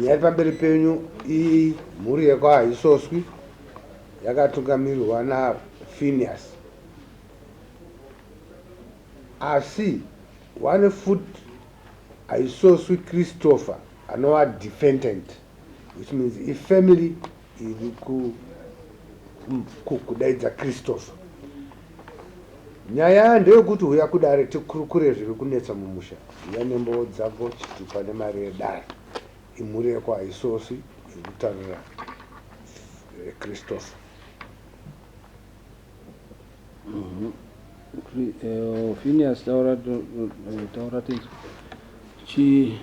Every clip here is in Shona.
nyaya pamberi penyu iyi mhuri yekwahaisoswi yakatungamirirwa naPhineas, asi one foot haisoswi Christopher anova defendant, which means ifamily iri kudaidza Christopher. Nyaya ndeyekuti uya kudare tikurukure zviri kunetsa mumusha, uya nembowo dzako chitupa nemari yedare, imhuri yekwahaisoswi iri kutarira Christopher. Phineas taura tinzi chi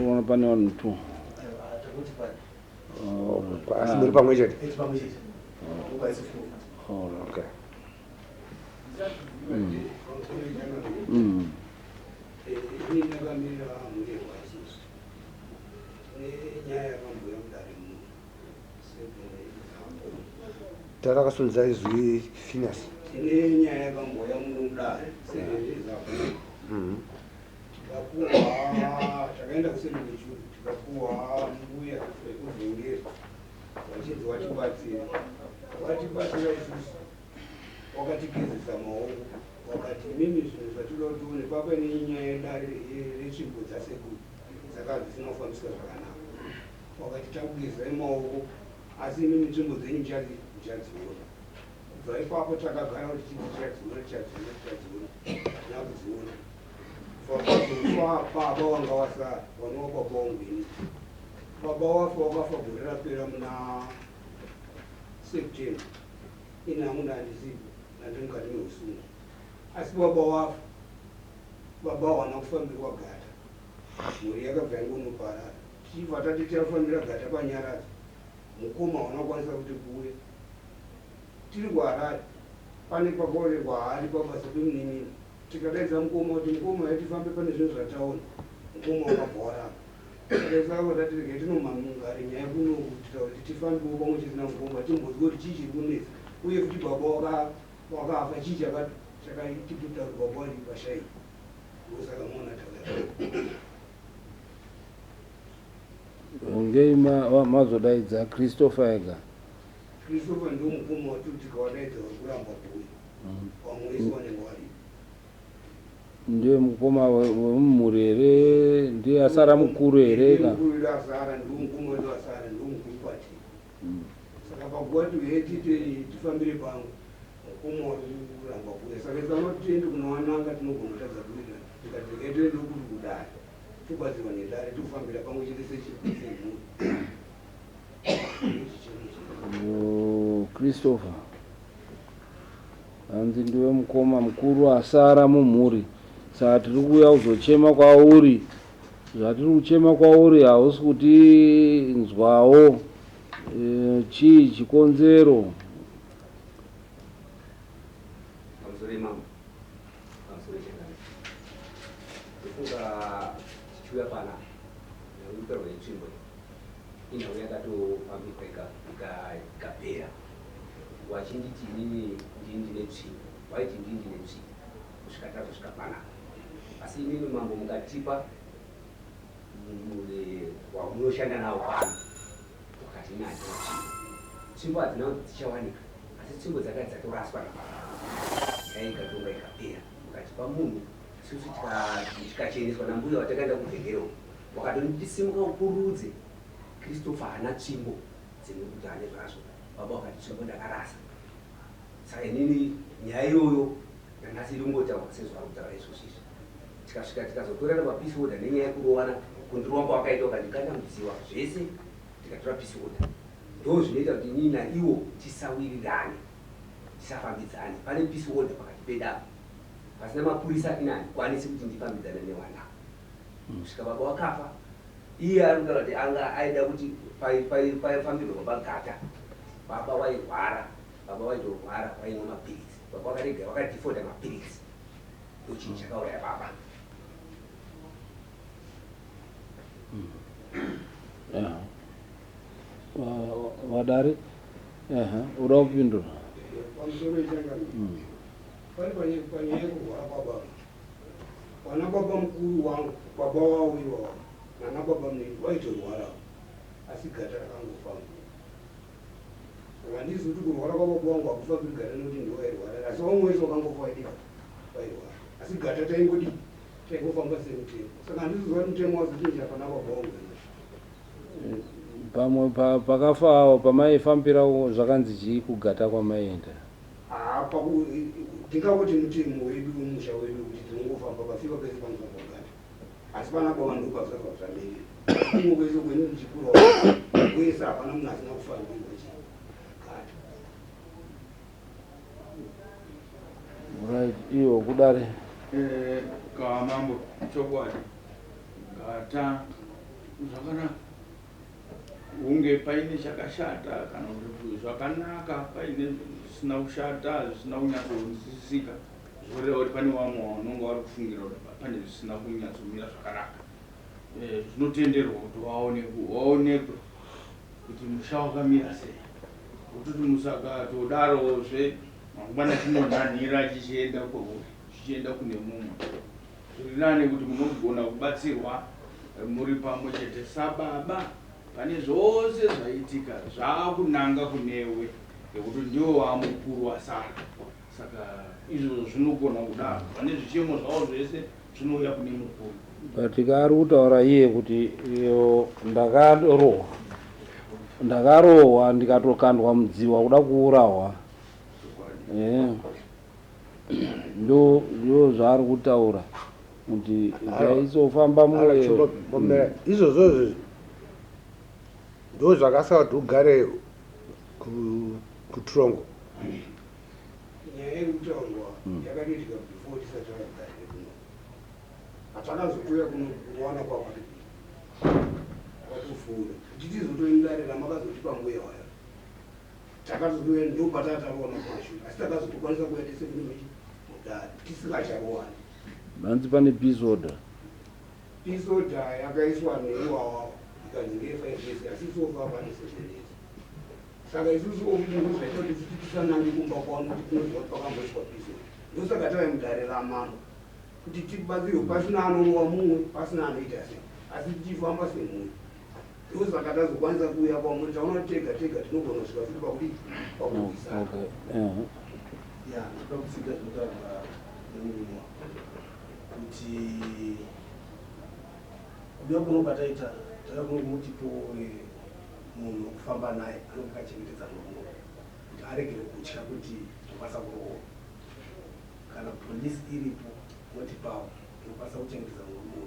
ona pane vanhu tu asi muri pamwe chete. Okay. Tarakasundza izwi Phineas. Nyaya yakamboya munodare takaenda kuseri nechuru tikapuwa mbuya wekuvhengeri vachinzi watibatsira isusu, wakatigezesa maoko, wakati mimi zvinhu zvatinoda kuti tione papa nenyaya yedare retsvimbo dzasekuru saka zvisina kufambiswa zvakanaka, wakati takugezai maoko asi mimi nzvimbo dzenyu ndichadziona. Kubva ipapo takagara kuti tichadziona nakudziona fakazoswa baba wanga wasara wanova baba wangweni. Baba wafa wakafa gore rapera muna September, inhangu ndandizivi nandimukati meusungu, asi baba wafa, baba hawana kufambirwa gata, mhuri yakabva yangonoparara. Tichibva tati tirafambira gata panyaradzi, mukoma hawana kukwanisa kuti kuuya. Tiri kuHarare, pane pakorerwa hari pabasa pemunin'ina, tikadaidza mukoma kuti mukoma yatifambe pane zvinhu zvataona, mukoma wakabva waramba. Saka tatirege tinomhanungare nyaya kuno kuitira kuti tifambewo pamwe chete namukoma timbozwe kuti chii chiri kunetsa, uye kuti baba wakafa chii chakaitikuta kuti baba wari pashai. Ndosaka mona ngei mazodaidza Christopher ega. Christopher ndio mukoma watutika wadaidza kuramba kuuya pamwezi wanenge wari ndiye mukoma wemumhuri here, ndiye asara mukuru here ka? Mukuru asara ndio mukoma wedu asara ndio mukuru kwati. Saka paguva titi tifambire pamwe mukoma wakuramba kuuya. Saka tikanoti tiende kunowananga tinogona kutadza kuita tikati tiende kuri kudare tibatsirwa nedare tikufambira pamwe chete semhuri. Christopher hanzi ndiwe mukoma mukuru asara mumhuri, saka tiri kuuya kuzochema kwauri. Zvatiri kuchema kwauri hausi kuti nzwawo chii chikonzero. Pamusoro mama, pamusoro chengana. Ndifunga chichiuya pana neuperwa netsvimbo inhau yakatofambirwa ikapera. Wachinditi inini ndine tsvimbo, waiti ndine tsvimbo kusvika tazosvika panapa. Asi inini mambo mukatipa wamunoshanda nawo pano, wakati ina handina tsvimbo hadzina kuti dzichawanika, asi tsvimbo dzakati dzatoraswa nyaya ikatonga ikapera. Mukatipa munhu isusu tikacheneswa nambuya watakaenda kuvhengerewo, wakatondisimuka ukurudze Christopher hana tsvimbo dzinokuti ane zvazo, baba wakati tsvimbo ndakarasa. Saka inini nyaya iyoyo nanhasi iri kungotaurwa sezvari kutaura izvozvizvi. Tikasvika tikazotorana mapisi order nenyaya yekurowana kundiromba wakaita ukandikanda mudziwa zvese tikatora pisi order. Ndo zvinoita kuti inini naiwo tisawirirane, tisafambidzane. Pane pisi order pakati pedapo, pasina mapurisa ina handikwanisi kuti ndifambidzane newana. Kusvika baba wakafa, iye ari kutaura kuti anga aida kuti paifambirwa pagata, baba wairwara, baba waitorwara waimwa mapirisi, baba wakarega wakadhifoda mapirisi, ndochinhu chakauraya baba. Wadare uda kupindura. Pamusoro chengana pane panyaya yekurwara kwababa, wana baba mkuru wangu baba wao iwo nana baba mnini waitorwara asi gata rakangofamba handizi kuti kurwara kwababa wangu akufa kuti gata nekuti ndiwairwara asi vamwe wese wakangofa waidika wairwara asi gata taingodi taingofamba semutemo saka handiziziva mutemo wazotinjira pana baba wangu pamwe pakafawo pamaifambira zvakanzi chii kugata kwamaenda ndingangoti mutemo wedu umusha wedu kuti tinongofamba pafika pese panogata asi panapa vanhu pazvazva zvamiri kumwe kwese kwene ndichikura wese hapana munhu asina kufambirwa chigata right iwo kudare kamambo chokwadi gata zvakanaka hunge paine chakashata kana kuti zvakanaka paine zvisina kushata zvisina kunyatsonzwisisika zvoreva kuti pane vamwe vanonga vari kufungira kuti pane zvisina kunyatsomira zvakanaka zvinotenderwa kuti vaonekwe kuti musha wakamira sei kuti musakatodarozve mangwana chinonhanhira chichienda kwauri chichienda kune mumwe zviri nani kuti munogona kubatsirwa muri pamwe chete sababa pane zvose zvaitika zvaakunanga kunewe ngekuti ndiwo wamukuru wasara saka izvo zvinogona kudaro pane zvichemo zvavo zvese zvinouya kune mukuru patika ari kutaura iye kuti ndakarohwa ndikatokandwa mudziwa kuda kuurawa ndo zvaari kutaura kuti taisofamba mwoyo izvozvo ndo zvakasaka kuti ugare kutrongo nyaya yekutaurwa yakaditika before tisati tagare kuno hatakazotouya kunowana kwakwati watofura kuti tizotoingarira makazotipa mbuya waya takazotoya ndopatatarowana kumashure asi takazotokwanisa kuendese kunochi mudare tisikacharowani manzi pane pisoda yakaiswa neiwawawo ikanzi ngee5 asi sofa pane 7 saka isusu zvaita kuti tisanange kumba kwano kuti tinoziva kuti pakamboiswa pisoda ndosaka tava mudare ramano kuti tibatsirwe pasina anorowa mumwe pasina anoita sei asi tichifamba semumwe ndosaka tazokwanisa kuuya kwamuri taona tega tega tinogona kusvika futi pakuti pakurwisana ndoda kutsika zvinotaurwa nemurume kuti kubuya kuno kwataita takakuno kumutipoore munhu wekufamba naye anenge akachengetedza nomo kuti aregere kutya kuti tokwanisa kurohwa kana polisi iripo motipawo inokwanisa kuchengetedza nomo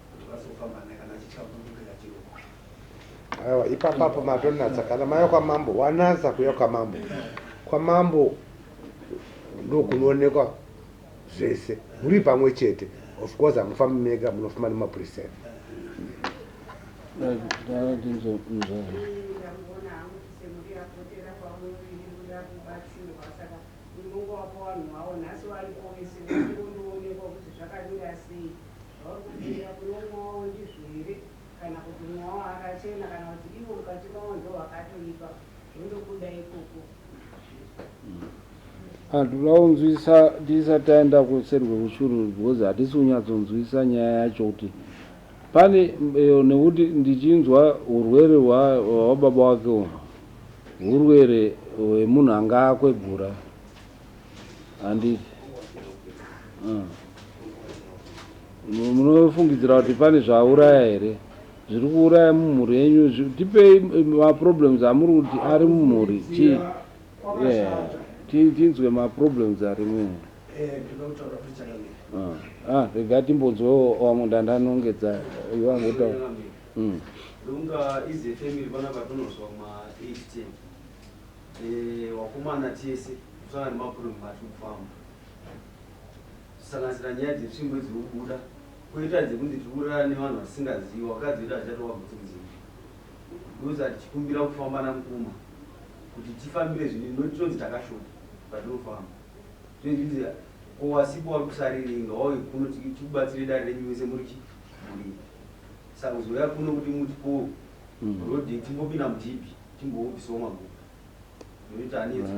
kuti tokwanisa kufamba naye kana achitya kutokera chirohwa aiwa ipapapo matonatsa kana maya kwamambo wanatsa kuya kwamambo ndokunoonekwa zvese muri pamwe chete of course hamufambi mega munofamba nemapuriseni kana kuti mwawo akachena kana kuti ivo mukati mavo ndo wakatoipa zvindokuda ikoko hatulaunzwisa tisati taenda kuserwe kushuru because hatisi kunyatsonzwisa nyaya yacho kuti pane nekuti ndichinzwa urwere hwababa wake uno urwere hwemunhu anga akwegura handiti munofungidzira kuti pane zvauraya here zviri kuuraya mumhuri yenyu tipei maproblems amuri kuti ari mumhuri tinzwe maproblems arimwe rega timbonzwewo wamwe ndandanongedza iwangotaura lunga ize family vana vatonozwa ma810 wakomana tese kusanga nemaproblems matiri kufamba kusanganisira nyaya dzetsvimbo dziri kubuda koita dzekunzi tiurara nevanhu vasingazivi wakadziita achatowabvutsinzini ndozi tichikumbira kufamba namukuma kuti tifambire zvine notinonzi takashota patinofamba zvinonzi kowasipo wari kusariringa wauye kuno tikubatsire dare renyu wese muri muri saka uzoya kuno kuti mutipo roding timbopinda mutipi timboofisiwo maguku noita anezi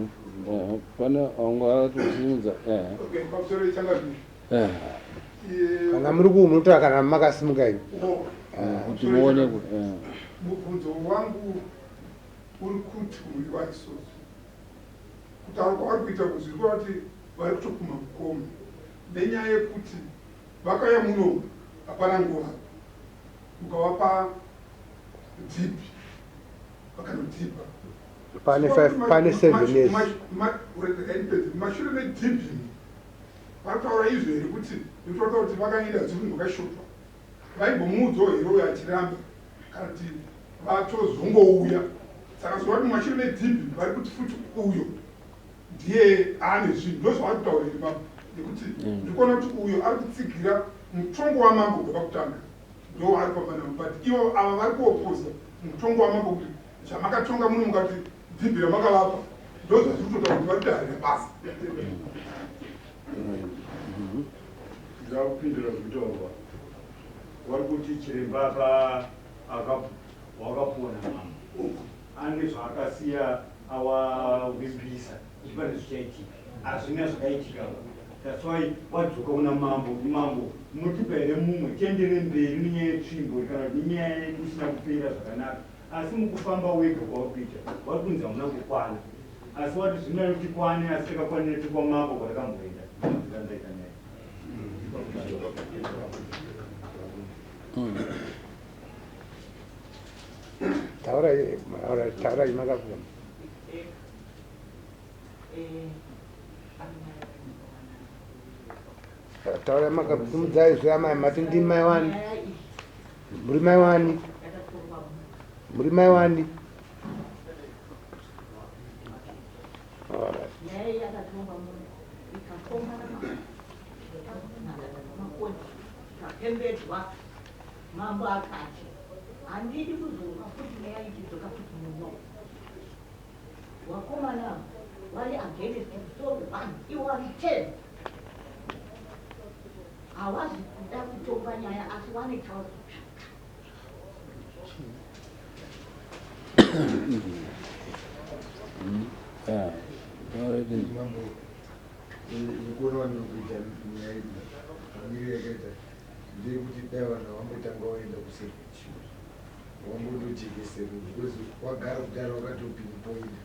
pane wangu atosimudza pamusoro ichanga kana muri kuumutora kana makasimuka imi kuti muone mubvunzo wangu uri kuti muri vaisoso kutaura kwavari kuita kuzvirikova kuti vari kutokuma mukoma nenyaya yekuti vakauya muno hapana nguva mukavapa dhipi vakanodhipa pane 7 years mashure medhipi vari kutaura izvo here kuti itotaura kuti vakaenda dziri vakashotwa vaimbomuudzawo here uyo achiramba kana kuti vatozongouya saka zova kuti mashure medhipi vari kuti futi uyo ndiye ane zvinhu ndozvavari kutaura here mama nekuti ndikuona kuti uyo ari kutsigira mutongo wamambo kwepakutanga ndo ari pamba navo but ivo ava vari kuopoza mutongo wamambo kuti zvamakatonga muno mukati dhibhi ramakavapa ndo zvazviri kutotaura kuti vari kutarira basa ndakupindura zvitowa vari kuti chiremba wakapona mambo ane zvaakasiya awavimbisa kuti pane zvichaitika hazvina zvakaitika that's why wadzoka kuna mambo munotipa here mumwe tiendere mberi nenyaya yetsvimbo kana kuti nenyaya yedu isina kupera zvakanaka asi mukufamba wega kwauri kuita vari kunzi hamuna kukwana asi wati zvinoda kuti kwane asi takakwanira tikwamambo kwatakamboenda ndikandaita naye taurai makavuma taurai makabvumudzai zveamai mati ndi mai wani muri mai wani muri mai wani mambo akati handidi kuzoka futi neyaitidzoka futi muno wakomana vari against episode 1 iwo vari 10 havazi kuda kutonga nyaya asi vanetaura mambo zvikuru vanokuita nyaya idzi miri yakaita ndiri kuti dai vanhu vambotanga waenda kusekichi wambondojekesera because wagara kudara wakatopinpoinda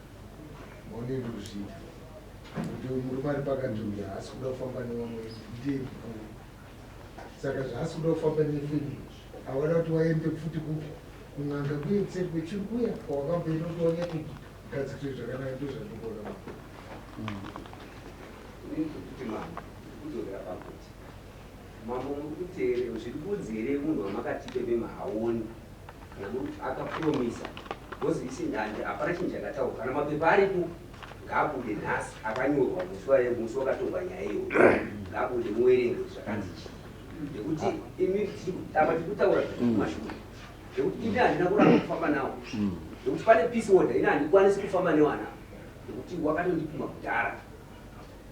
maunenge kuzviita kuti murume ari pakatoya haasi kuda kufamba nevamwe ndiye mukuru saka zvaasi kuda kufamba nefeni havana kuti waende futi kun'anga kuye kwechiri kuya kwawakamboenda kuti wanyati gadzikire zvakanaka ndozvandikuona kuti mambo kuzorera pakuti mambo muri kuteerera zviri kunzi here munhu wamakatipe vemahaoni kana akapromisa bhozi isindande hapana chinhu chakataurwa kana mapepa aripo ngaabude nhasi akanyorwa musi wakatongwa nyaya iyo ngaabude muverenge zvakanzi chii nekuti imi apa tiri kutaura zvakumashure nekuti imi handina kuramba kufamba nawo nekuti pane peace order ine handikwanisi kufamba newana nekuti wakatondipima kudhara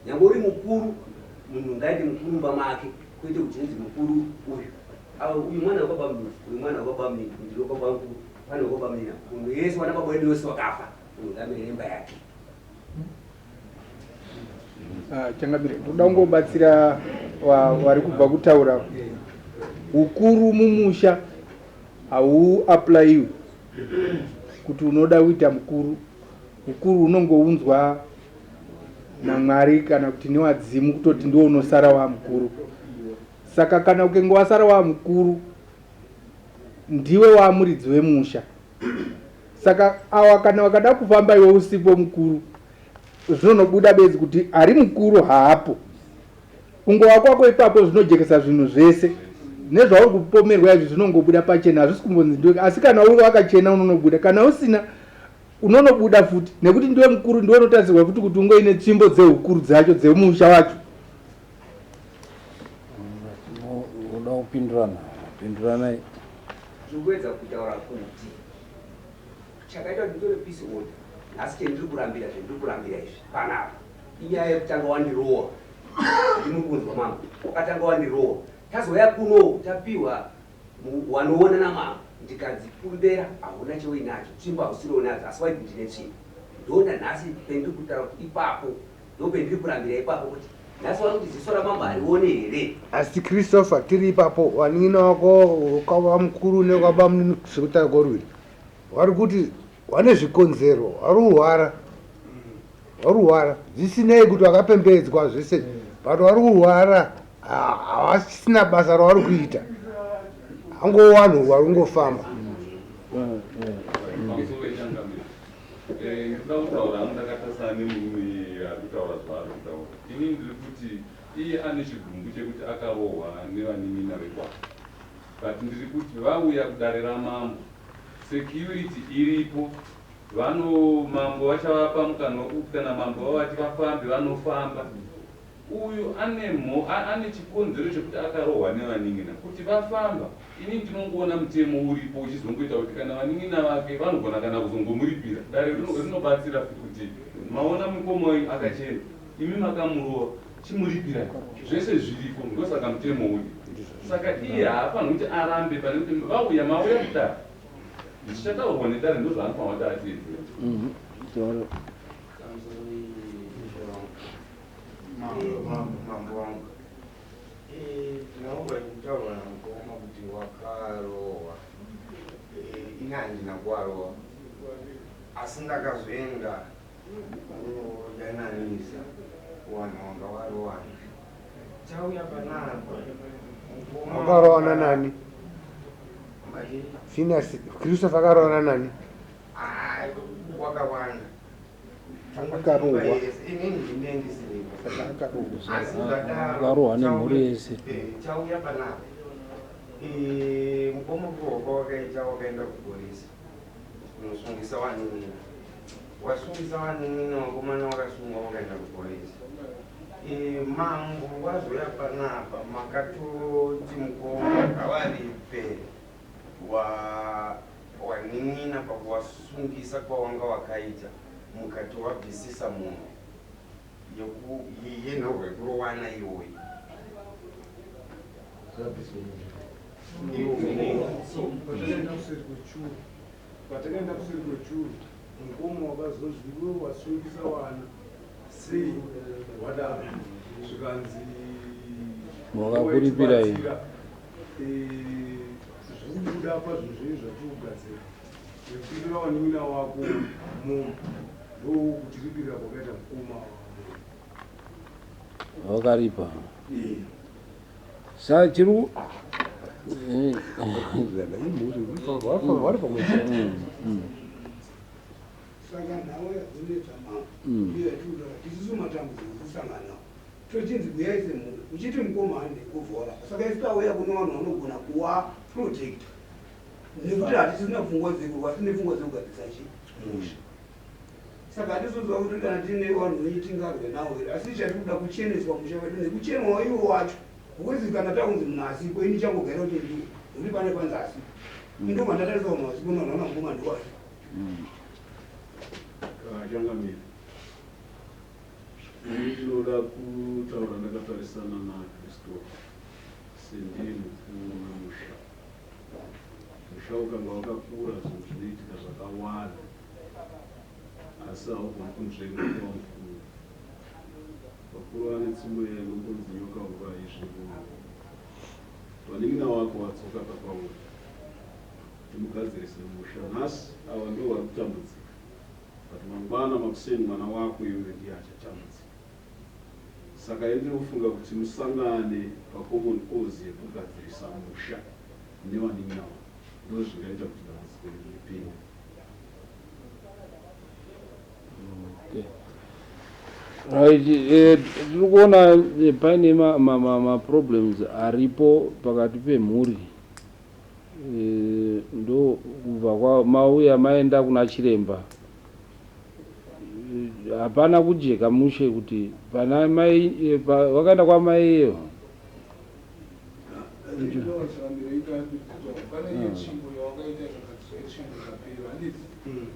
nyangwe uri mukuru munhu ngaiti mukuru mumba make kwete kuti nzi mukuru uyu uyu mwana wakaba mnini uyu mwana wakaba mnini ndiro baba mkuru pane wakaba mnini munhu yese wana baba wedu wese wakafa munhu ngamire imba yake changamire ndoda kungobatsira vari kubva kutaura ukuru mumusha hauaplayiwi kuti unoda kuita mukuru ukuru unongounzwa naMwari kana kuti newadzimu kutoti ndiwo unosara wa mukuru saka kana ukenge wasara wa mukuru ndiwe wamuridzi wemusha saka awa kana wakada kufamba iwe usipo mukuru zvinonobuda bedzi kuti ari mukuru haapo kungova kwako ipapo zvinojekesa zvinhu zvese nezvauri kupomerwa izvi zvinongobuda pachena hazvisi kumbonzi ndiwe asi kana uri wakachena unonobuda kana usina unonobuda futi nekuti ndiwe mukuru ndiwe unotarisirwa futi kuti ungoine tsvimbo dzeukuru dzacho dzemusha wacho uda kupindurana pinduranai zvikuedza kutaura kuti chakaita kuti nditore peace order asi chendiri kurambira zvendiri kurambira izvi panapa inyaya yekutanga wandirowa ndimuri kunzwa mambo wakatanga wandirowa tazoya kuno tapiwa wanoona namambo ndikadzikumbera hauna cheuinacho tsvimbo hausiriwo nadzo asi waiti ndine tsvimbo ndonda nhasi pendiri kutaura kuti ipapo ndo pendiri kurambira ipapo kuti nhasi vari kuti ziso ramambo harione here. asi Christopher tiri ipapo waning'ina wako kwava mukuru nekwaba munini zvekutaura kworwiri vari kuti wane zvikonzero vari kurwara zvisinei kuti wakapembedzwa zvese but vari kurwara havasina basa ravari kuita hango vanhu vari kungofamba. ndinoda kutaura handakatasana nemurume ari kutaura zvaari kutaura ini ndiri kuti iye ane chigumbu chekuti akarohwa nevanin'ina vekwake but ndiri kuti vauya kudarira mambo security iripo mambo vachavapa mukana wekuti kana mambo vavati vafambe vanofamba. Uyu ane chikonzero chekuti akarohwa nevanin'ina kuti vafamba. Ini ndinongoona mutemo uripo uchizongoita kuti kana vanin'ina vake vanogona kana kuzongomuripira dare rinobatsira kuti maona mukoma wenyu akachena imi makamurova chimuripira zvese zviripo ndosaka mutemo uri. Saka iye haafanira kuti arambe pane kuti vauya mauya kudare zvichataurwa nedare ndozvaanofanira kuti atiedzera. Mambo wangu naomba nikutaura ngoma kuti wakarohwa ine handina kuwarohwa asi ndakazoenda kudananisa kuvanhu vanga warohwa chauya panapa wakarohwa nanani? Phineas Christopher akarohwa nanani? wakawanda akarohwa akarohwa nemhuri yese. chauya panapa mukoma kurohwa wakaita wakaenda kupolisi unosungisa vanin'ina wasungisa vanin'ina wakomana wakasungwa wakaenda kupolisi. Mambo wazoya panapa makatoti mukoma kavaripe wanin'ina pakuwasungisa kwawanga wakaita mukati wabvisisa munhu yenhorwe kurowana iwoyi patakaenda kuseri kwechuru mukoma wakazozviwe wasungisa vana sei wadaro zvikanzi wakakuripira zvirikubuda pazvinhu zvei zvatirikugadzira kupirira vanin'ina wako munhu ndokutiripirira kwakaita mukoma wakaripa sa chiri saka nhawe yadzineta iyo yatiudara tisiso matambudziko kusangana tochinzi buyai semhuri uchiti mukomane kuvhora saka isi tauya kune vanhu vanogona kuwaprotecta nekuti hatisina pfungwa dzekurwa tine pfungwa dzekugadzisa musha saka hatizoziva kuti kana tine vanhu veitingarwe navo here asi chatikuda kucheneswa musha wedu nekuchenwa iwo wacho ukwezi kana takunzi munhu asipo ini changogara kuti ndiwo nekuti pane panzi asipo indoma ndatarisa vanhu asipo nanaona mukoma ndiwacho changamira ini ndinoda kutaura ndakatarisana naChristopher sendiri mukuru wemusha. Musha ukanga wakakura zvinhu zvinoitika zvakawanda asi haugoni kunzvenga mukuru. Vakuru vane tsimo inongonzi nyoka urai zvinhu. Vanin'ina wako vatsoka papauri timugadzirise musha. Nhasi ava ndo vari kutambudzika but mangwana makuseni mwana wako iwe ndiye achatambudzika. Saka ndinofunga kuti musangane pacommon cause yekugadzirisa musha nevanin'ina wako ndo zvingaita kuti dambudziko ripinde. Right, tiri kuona paine maproblems aripo pakati pemhuri. Ndo kubva mauya maenda kuna chiremba hapana kujeka mushe kuti pana mai wakaenda kwamaiyo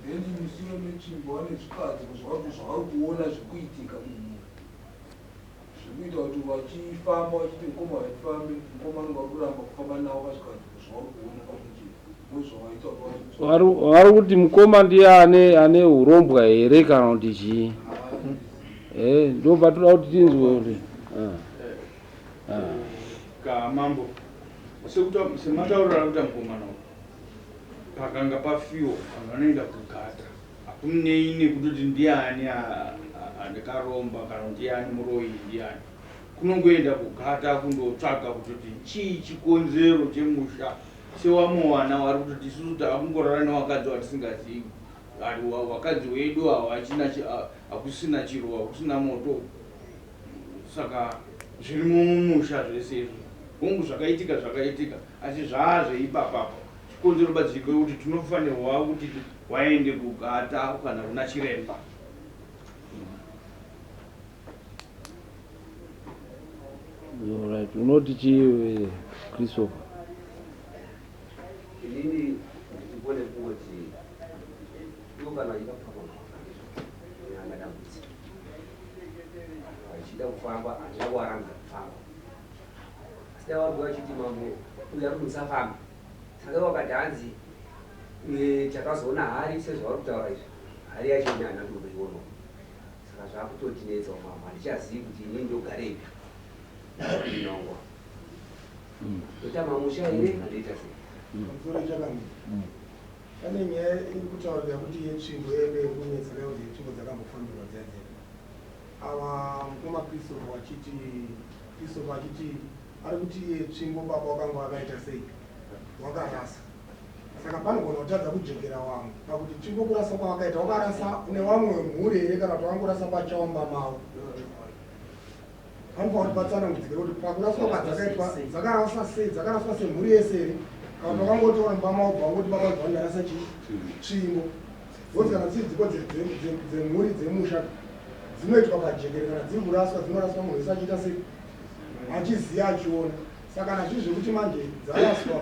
then musiro mechimbo vane zvikadzi zvavari kuona zvikuitika mumhuri zvikuita kuti vachifamba vachiti mukoma vaifambe mukoma anonga kuramba kufamba navo pazvikadzi zvavari kuona pamwechii vari kuti mukoma ndiye ane urombwa here kana kuti chii ndo patinoda kuti tinzwe kuti Kamambo semataurira kuti mukomana pakanga pafiwa vanhu vanoenda kugata hakuneine kutoti ndiani andikaromba kana ndiani muroyi ndiani kunongoenda kugata kundotsvaga kutoti chii chikonzero chemusha sewamuwana wari kutoti isusu takakungorara nevakadzi vatisingazivi vakadzi wedu hakusina chiro hakusina moto saka zvirimo mumusha zvese izvi hongu zvakaitika asi zvaazveipapapa chikonzero badziko kuti tinofanirwa kuti waende kugata kana kuna chiremba. Alright, unoti chiwe Christopher? Inini ndikubone kuti kana angadambudzika achida kufamba andida kuarambira kufamba asi dai wabhuya chiti mambo uyu ari musafamba saka wakati hanzi takazoona hari sezvavari kutaura izvi hari yacho nyana ndokuiona saka zvakutotinetsawo mambo handichazivi kuti ini ndogarepi inongwa totama musha here handoita sei mvura chakamira pane nyaya iri kutaurira kuti yetsvimbo yeve kunetsa nayo kuti yetsvimbo dzakambofambirwa dzadzera ava mukoma Christopher achiti ari kuti yetsvimbo baba wakanga wakaita sei wakarasa saka panogona kutadza kujekera wamwe pakuti tsvimbo kurasa kwawakaita wakarasa nevamwe mhuri here kana kuti wangorasa pachaomba mavo panofa kuti patsanangudzike kuti pakuraswa kwadzakaitwa dzakaraswa sei dzakaraswa semhuri yese here kana kuti wakangotora mbamaobva wangoti baba ndarasa tsvimbo ngozi kana dziri dziko dzemhuri dzemusha dzinoitwa pajekere kana dziri kuraswa dzinoraswa munhu wese achiita sei achiziya achiona saka kana zviri zvekuti manje dzaraswa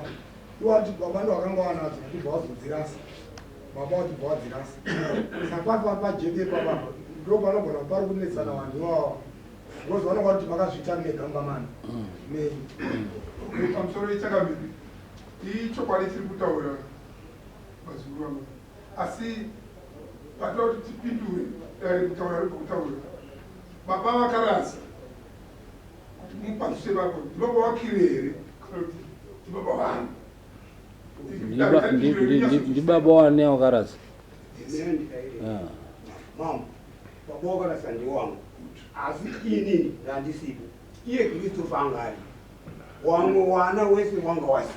iwati baba ndo wakanga wanadzo uchibva wazodzirasa baba uchibva wadzirasa saka pajekere pababa ndo panogona pari kunetsana vanhu ivava ngozi vanonga kuti vakazviita negangamana mei pamusoro ichakamiri ichokwadi tiri kutaura mazuru amo asi patinoda kuti tipindure dare kutaura rikokutaura baba vakarasa kuti mukwanise vako ndibaba wakire here kana kuti ndibaba vanhu ndibaba wane wakarasa mambo baba wakarasa ndiwangu asi inini ndandisipo iye Christopher angari wamwe wana wese wanga wasi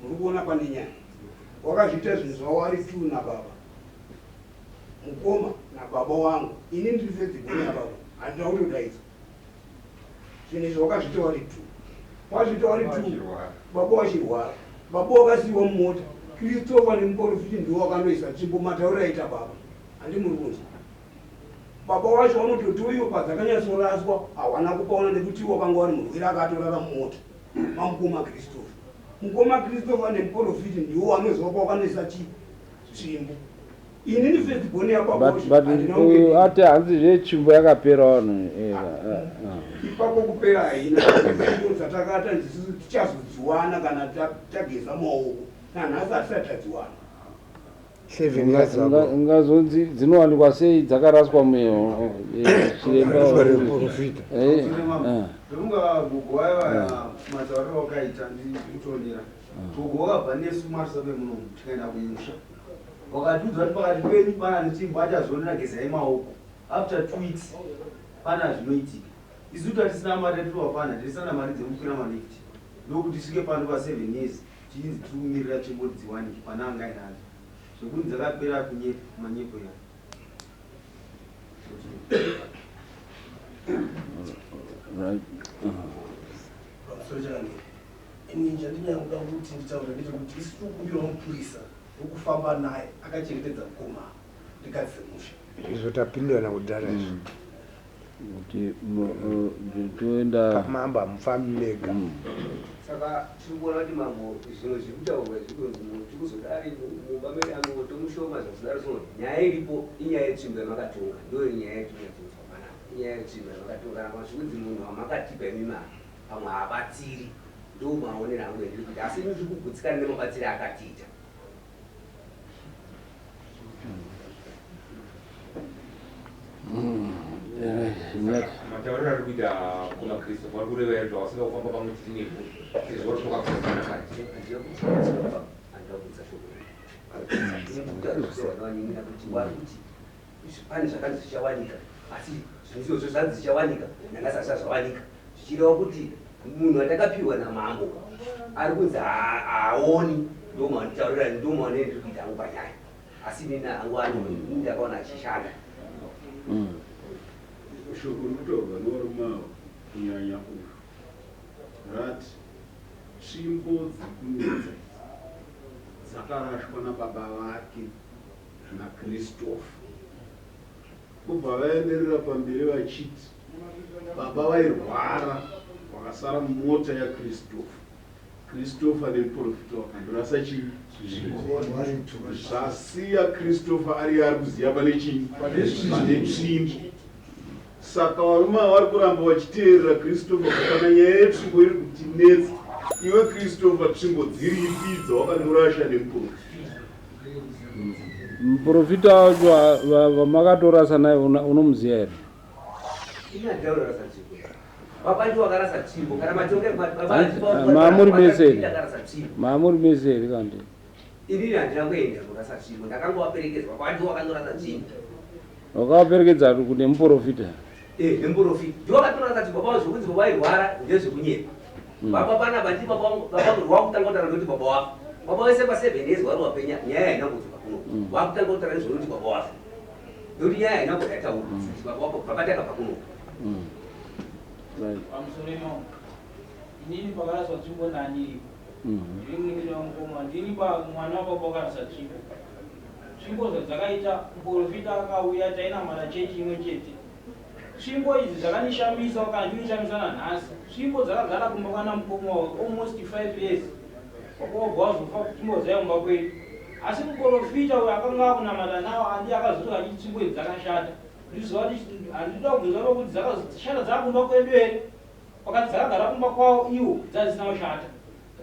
muri kuona pane nyaya wakazviita zvinhu zvawari tu nababa mukoma nababa wangu ini ndiri sedzikoni nababa handina kutodaidza zvinhu izvi wakazviita wari tu wazviita wari tu baba wachirwara baba wakasiyiwa mumota Christopher nemuprofiti ndiwo wakandoisa tsvimbo matauriro aita baba handi muri kunzi baba wacho wanototoiwa padzakanyatsoraswa hawana kupaona nekuti wakanga wari murwere akatorara mumota mamukoma Christopher mukoma Christopher nemuprofiti ndiwo wanoziva kwakanoisa tsvimbo ini ndifesibhoni ati hanzi zvetsvimbo yakapera vanhu ipapo kupera haina dzatakata ndisisu tichazodziwana kana tageza maoko nanhasi hatisati tadziwana 7 years ago ngazonzi dzinowanikwa sei dzakaraswa chirembaprofita ndokunga gogo vaiva matauriro wakaita ndikutonera gogo wakabva nesu marisabe munomu tikaenda kumusha wakatiudza kuti pakati penyu pana nechimbo achazonera gezai maoko after 2 weeks pana zvinoitika isu kuti hatisina mari yatirwapana tirisana mari dzekukwira malifti ndokuti tisvike pano pa7 years tinzi tikumirira tsvimbo dziwanike pana angainazo zvokuti dzakapera manyepo ya ini chandinyanguda kuti nditaura ndechekuti isi tikukumbirawo mupurisa wokufamba naye akachengetedza mukoma ndikadzemusha izvo tapindura nakudhara izvo kuti toenda mamba mufambi mega saka tirikuona kuti mambo zvinhu zviri kutaurwa zvikonzi muti kuzodari mumba medu anotomushoma zvazvidaro zvino nyaya iripo inyaya yetsvimbo yamakatonga ndo nyaya yatinyatsofanana inyaya yetsvimbo yamakatonga namazvikunzi munhu wamakatipa imimari pamwe habatsiri ndo maonero angu endiri kuti asi ino zviri kugutsikana nemabatsiri akatiita matauriro ari kuita kuna kristu vari kurevera kuti wasika kufamba pamwe chiti nepo sezvo tokakuana kati pane zvakanzi zvichawanika asi zvinisizvo zvanzi zvichawanika ndanga sasa zvawanika zvichireva kuti munhu andakapiwa namambo ari kunzi haoni ndomanditaurira ndomaone ndiri kuita hangu panyaya asi nina hangu ani ndakaona achishanda shoko rinotorwa norumao kunyanya uyu rati tsvimbo dzekunetsa dzakarashwa nababa vake naKristofa kubva vaenderera pamberi vachiti baba vairwara vakasara mumota yaKristofa nemuprofita wakandorasa chii zvasiya Kristofa ari kuziva pane chii pane tsvimbo. Saka varume vari kuramba vachiteerera Kristofa kana nyaya yetsvimbo iri kutinetsa. Iwe Kristofa tsvimbo dziripi dzawakandorasha nemuprofita? Muprofita wacho vamakatorasa naye unomuziya here? Maamuri mese here kandi? Inini handina kuenda kurasa tsvimbo, ndakangovaperekedzwa kwati wakandorasa tsvimbo. Wakawaperekedza kune muprofita? Nemuprofita ndivakatorasa kuti baba zvokunzi baba vairwara ndezvekunyepa. Baba panapa ndi baba wakutanga kutaura kuti baba wafa. Baba wese pa7 years wari wapenya nyaya haina kudzoka kuno. Wakutanga kutaura kuti baba wafa. Ndokuti nyaya haina kudataura kuti baba wako pakataka pakuno. Pamusoremo inini pakaraswa tsvimbo nani ndiri mukoma ndiri mwana wababa wakarasa tsvimbo. Tsvimbo dzakaita muprofita akauya tainamata chechi imwe chete. Tsvimbo idzi dzakanishamisa wakandishamisa nanhasi. Tsvimbo dzakagara kumba kana mukoma almost 5 years. Wakobva wazofa tsvimbo dzaimba kwedu. Asi muprofita uyo akanga akunamata nawo andi akazotoka achiti tsvimbo idzi dzakashata. Ndiziva kuti handida kubvunza kuti dzakashata dzakumba kwedu here. Wakati dzakagara kumba kwavo iwo dzadzisina kushata.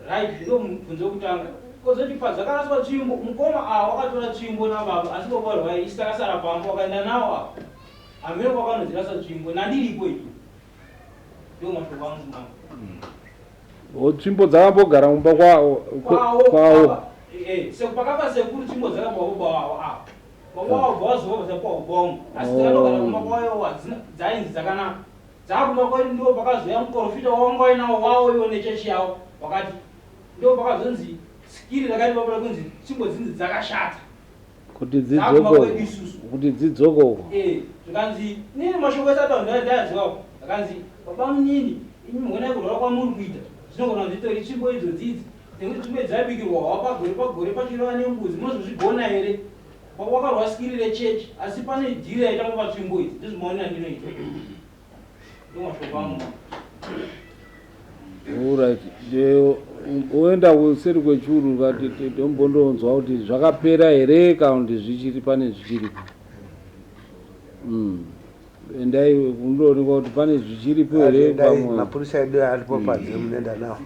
Right, ndo mubvunzo wekutanga. Kozoti padzakaraswa tsvimbo mukoma wakatora tsvimbo nababa asi baba rwai isi takasara pamba wakaenda nawo apa amene kwakanodzirasa tsvimbo nandiripo ito ndo mashoko angu mama. Tsvimbo dzakambogara mumba kwawo pakapa sekuru tsvimbo dzakabva baba wavo apa baba wavo wazova paubongo asi dzakandogara mumba kwawo dzainzi dzakanaka dzakumba kwedu ndo pakazoya muprofita wanga wainawo wawo iwo nechechi yavo wakati ndo pakazonzi skiri rakati baba kunzi tsvimbo dzinzi dzakashata kuti dzidzoko zvikanzi nini mashoko ese ataundayadziwapo akanzi baba munini imi mugona kurwara kwamuri kuita zvinogona kunditori tsvimbo idzo dzidzi nekuti tsvimbo idzi dzabikirwa hwa pagore pachirova nembudzi munozozvigona here wakarwa skiri rechechi asi pane dhiri yaitanga patsvimbo idzi ndizvimaonera ndinoita ndo mashoko angu. Alright, oenda kuseri kwechuru kati tombondonzwa kuti zvakapera here kana kuti zvichiri pane zvichiripo. Endai kundoonekwa kuti pane zvichiripo here pamwe. Mapurisa edu aripo panze munoenda nawo.